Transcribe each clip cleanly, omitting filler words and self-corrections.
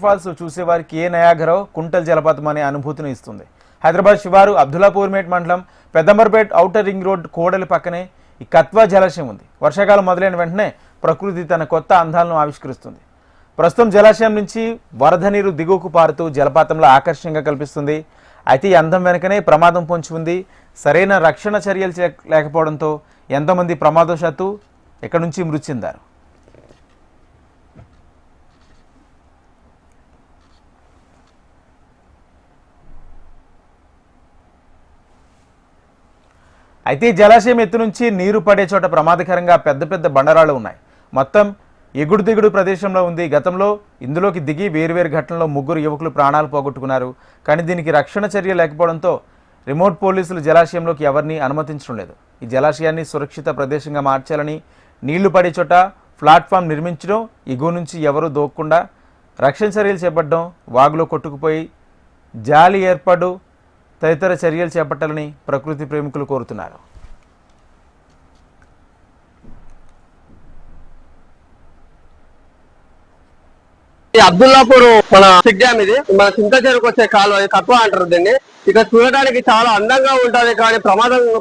Falls చూసేవారికి ఏ నయాగరో కుంటల్ జలపాతం అనే అనుభూతిని ఇస్తుంది. హైదరాబాద్ శివారు అబ్దుల్లాపూర్మేట్ మండలం పెద్దంబర్పేట్ ఔటర్ రింగ్ రోడ్ కోడలి పక్కనే ఈ కత్వా జలాశయం ఉంది. వర్షాకాలం మొదలైన వెంటనే ప్రకృతి తన కొత్త అందాలను ఆవిష్కరిస్తుంది. ప్రస్తుతం జలాశయం నుంచి వరద నీరు దిగువకు పారుతూ జలపాతంలో ఆకర్షణీయంగా కల్పిస్తుంది. అయితే ఈ అందం వెనుకనే ప్రమాదం పొంచి ఉంది. సరైన రక్షణ చర్యలు లేకపోవడంతో ఎంతోమంది ప్రమాదవశాత్తు ఎక్కడి నుంచి మృతి చెందారు. అయితే జలాశయం ఎత్తు నుంచి నీరు పడే చోట ప్రమాదకరంగా పెద్ద పెద్ద బండరాళ్లు ఉన్నాయి. మొత్తం ఎగుడు దిగుడు ప్రదేశంలో ఉంది. గతంలో ఇందులోకి దిగి వేరువేరు ఘటనలో 3 యువకులు ప్రాణాలు పోగొట్టుకున్నారు. కానీ దీనికి రక్షణ చర్య లేకపోవడంతో రిమోట్ పోలీసులు జలాశయంలోకి ఎవరిని అనుమతించడం లేదు. ఈ జలాశయాన్ని సురక్షిత ప్రదేశంగా మార్చాలని, నీళ్లు పడే చోట ప్లాట్ఫామ్ నిర్మించడం, ఎగువ నుంచి ఎవరూ దోక్కుండా రక్షణ చర్యలు చేపట్టడం, వాగులో కొట్టుకుపోయి జాలి ఏర్పాటు తదితర చర్యలు చేపట్టాలని ప్రకృతి ప్రేమికులు కోరుతున్నారు. అబ్దుల్లాపూర్ మన చెక్ డ్యామ్ ఇది మన చింత చెరుకు వచ్చే కాలువ కత్వా అంటారు దీన్ని. ఇక్కడ చూడడానికి చాలా అందంగా ఉంటది, కానీ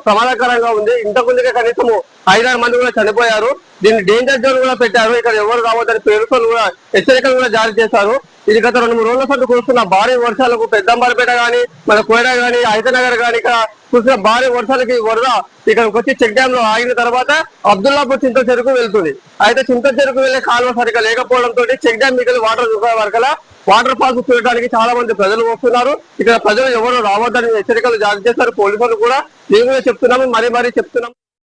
ప్రమాదకరంగా ఉంది. ఇంతకుముందుకే కనీసం 5-6 మంది కూడా చనిపోయారు. దీన్ని డేంజర్ జోన్ కూడా పెట్టారు. ఇక్కడ ఎవరు రావద్దని పేరుతో కూడా హెచ్చరికలు కూడా జారీ చేశారు. ఇది గత 2-3 రోజుల పాటు కురుస్తున్న భారీ వర్షాలకు పెద్దంబర్పేట గానీ, మన కోయడా గానీ, హైదనగర్ గానీ ఇక్కడ కురిసిన భారీ వర్షాలకి వరద ఇక్కడికి వచ్చి చెక్ డ్యామ్ లో ఆగిన తర్వాత అబ్దుల్లాపూర్ చింత చెరుకు వెళ్తుంది. అయితే చింత చెరుకు వెళ్లే కాలువ సరిగా లేకపోవడంతో చెక్ డ్యామ్ మిగిలిన వాటర్ ఫాల్స్ చూడడానికి చాలా మంది ప్రజలు వస్తున్నారు. ఇక్కడ ప్రజలు ఎవరు రావద్దని హెచ్చరికలు జారీ చేశారు పోలీసులు కూడా. మేము చెప్తున్నాము, మరీ చెప్తున్నాం.